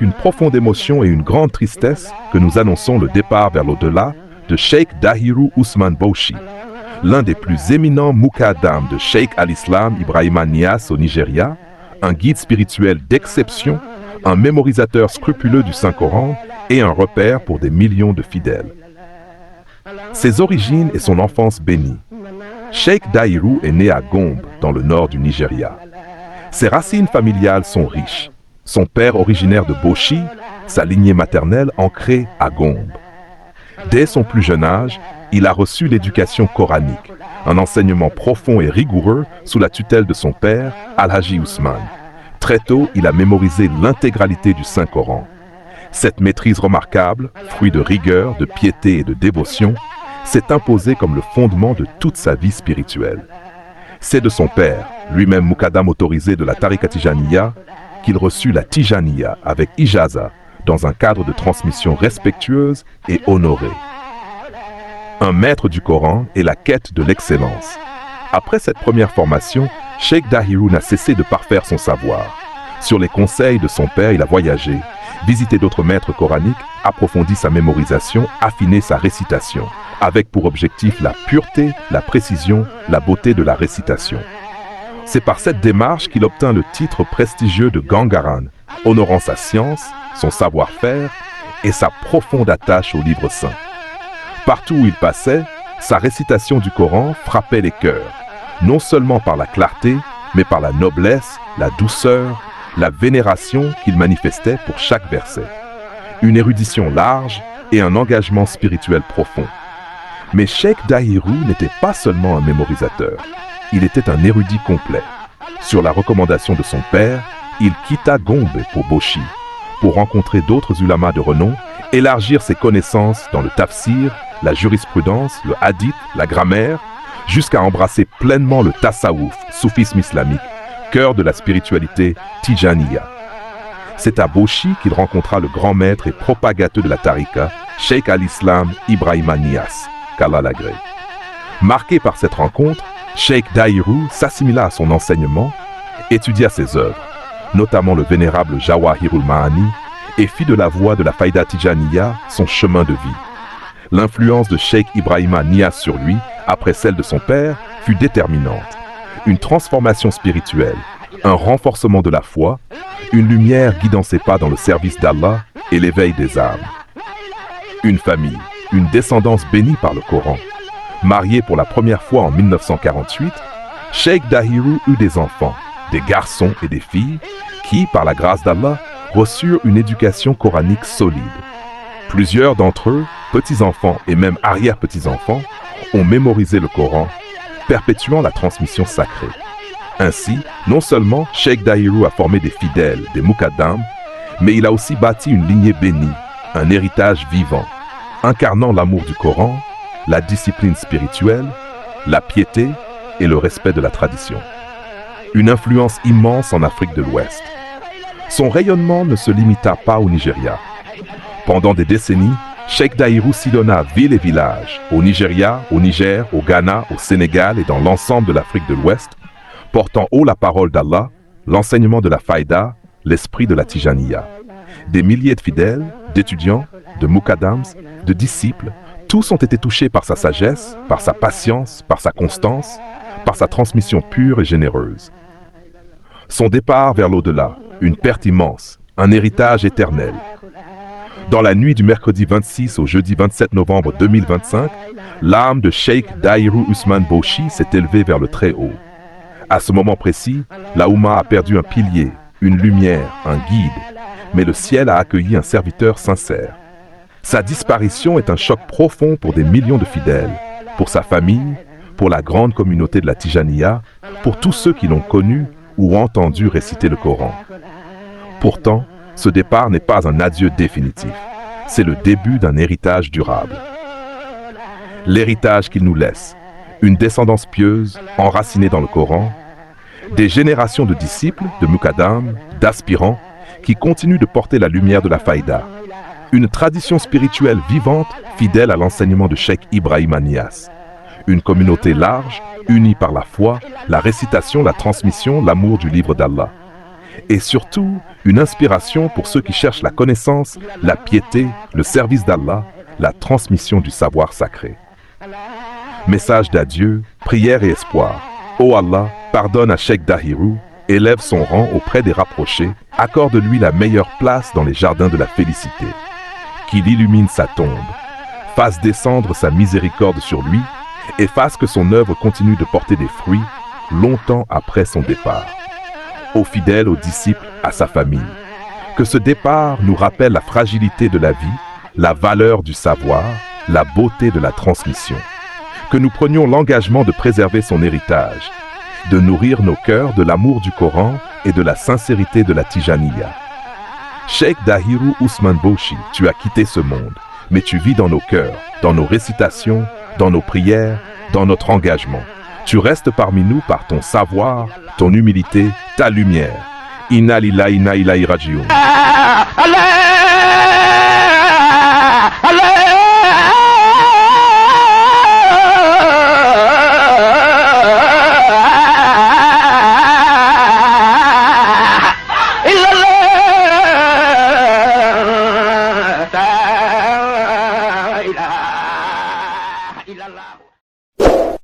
avec une profonde émotion et une grande tristesse que nous annonçons le départ vers l'au-delà de Cheikh Dahiru Usman Bauchi, l'un des plus éminents muqaddam de Cheikh al-Islam Ibrahima Niasse au Nigeria, un guide spirituel d'exception, un mémorisateur scrupuleux du Saint-Coran et un repère pour des millions de fidèles. Ses origines et son enfance bénie. Cheikh Dahiru est né à Gombe, dans le nord du Nigeria. Ses racines familiales sont riches. Son père originaire de Bauchi, sa lignée maternelle ancrée à Gombe. Dès son plus jeune âge, il a reçu l'éducation coranique, un enseignement profond et rigoureux sous la tutelle de son père, Al-Haji Ousmane. Très tôt, il a mémorisé l'intégralité du Saint-Coran. Cette maîtrise remarquable, fruit de rigueur, de piété et de dévotion, s'est imposée comme le fondement de toute sa vie spirituelle. C'est de son père, lui-même muqaddam autorisé de la Tariqa Tijaniya, qu'il reçut la Tijaniya avec ijaza, dans un cadre de transmission respectueuse et honorée. Un maître du Coran est la quête de l'excellence. Après cette première formation, Cheikh Dahiru n'a cessé de parfaire son savoir. Sur les conseils de son père, il a voyagé, visité d'autres maîtres coraniques, approfondi sa mémorisation, affiné sa récitation, avec pour objectif la pureté, la précision, la beauté de la récitation. C'est par cette démarche qu'il obtint le titre prestigieux de Gangaran, honorant sa science, son savoir-faire et sa profonde attache au livre saint. Partout où il passait, sa récitation du Coran frappait les cœurs, non seulement par la clarté, mais par la noblesse, la douceur, la vénération qu'il manifestait pour chaque verset. Une érudition large et un engagement spirituel profond. Mais Cheikh Dahiru n'était pas seulement un mémorisateur, il était un érudit complet. Sur la recommandation de son père, il quitta Gombe pour Bauchi, pour rencontrer d'autres ulamas de renom, élargir ses connaissances dans le tafsir, la jurisprudence, le hadith, la grammaire, jusqu'à embrasser pleinement le tasawwuf, soufisme islamique, cœur de la spiritualité Tijaniya. C'est à Bauchi qu'il rencontra le grand maître et propagateur de la tariqa, Cheikh al-Islam Ibrahima Niasse, qu'Allah l'agrée. Marqué par cette rencontre, Cheikh Dahiru s'assimila à son enseignement, étudia ses œuvres, notamment le vénérable Jawahirul Ma'ani, et fit de la voie de la Faïda Tijaniya son chemin de vie. L'influence de Cheikh Ibrahima Niasse sur lui, après celle de son père, fut déterminante. Une transformation spirituelle, un renforcement de la foi, une lumière guidant ses pas dans le service d'Allah et l'éveil des âmes. Une famille, une descendance bénie par le Coran. Marié pour la première fois en 1948, Cheikh Dahiru eut des enfants, des garçons et des filles, qui, par la grâce d'Allah, reçurent une éducation coranique solide. Plusieurs d'entre eux, petits-enfants et même arrière-petits-enfants, ont mémorisé le Coran, perpétuant la transmission sacrée. Ainsi, non seulement Cheikh Dahiru a formé des fidèles, des muqaddam, mais il a aussi bâti une lignée bénie, un héritage vivant, incarnant l'amour du Coran, la discipline spirituelle, la piété et le respect de la tradition. Une influence immense en Afrique de l'Ouest. Son rayonnement ne se limita pas au Nigeria. Pendant des décennies, Cheikh Dahiru sillonna villes et villages, au Nigeria, au Niger, au Ghana, au Sénégal et dans l'ensemble de l'Afrique de l'Ouest, portant haut la parole d'Allah, l'enseignement de la Faïda, l'esprit de la Tijaniya. Des milliers de fidèles, d'étudiants, de muqaddams, de disciples, tous ont été touchés par sa sagesse, par sa patience, par sa constance, par sa transmission pure et généreuse. Son départ vers l'au-delà, une perte immense, un héritage éternel. Dans la nuit du mercredi 26 au jeudi 27 novembre 2025, l'âme de Cheikh Dahiru Usman Bauchi s'est élevée vers le Très-Haut. À ce moment précis, la Oumma a perdu un pilier, une lumière, un guide, mais le ciel a accueilli un serviteur sincère. Sa disparition est un choc profond pour des millions de fidèles, pour sa famille, pour la grande communauté de la Tijaniya, pour tous ceux qui l'ont connu ou entendu réciter le Coran. Pourtant, ce départ n'est pas un adieu définitif, c'est le début d'un héritage durable. L'héritage qu'il nous laisse, une descendance pieuse, enracinée dans le Coran, des générations de disciples, de muqaddam, d'aspirants, qui continuent de porter la lumière de la Faïda, une tradition spirituelle vivante, fidèle à l'enseignement de Cheikh Ibrahima Niasse, une communauté large, unie par la foi, la récitation, la transmission, l'amour du livre d'Allah. et surtout une inspiration pour ceux qui cherchent la connaissance, la piété, le service d'Allah, la transmission du savoir sacré. Message d'adieu, prière et espoir. Ô Allah, pardonne à Cheikh Dahiru, élève son rang auprès des rapprochés, accorde-lui la meilleure place dans les jardins de la félicité. Qu'il illumine sa tombe, fasse descendre sa miséricorde sur lui et fasse que son œuvre continue de porter des fruits longtemps après son départ. Aux fidèles, aux disciples, à sa famille. Que ce départ nous rappelle la fragilité de la vie, la valeur du savoir, la beauté de la transmission. Que nous prenions l'engagement de préserver son héritage, de nourrir nos cœurs de l'amour du Coran et de la sincérité de la Tijaniya. Cheikh Dahiru Ousmane Bauchi, tu as quitté ce monde, mais tu vis dans nos cœurs, dans nos récitations, dans nos prières, dans notre engagement. Tu restes parmi nous par ton savoir, ton humilité, ta lumière. Inna lillahi inna ilahi rajiun. إله إلا الله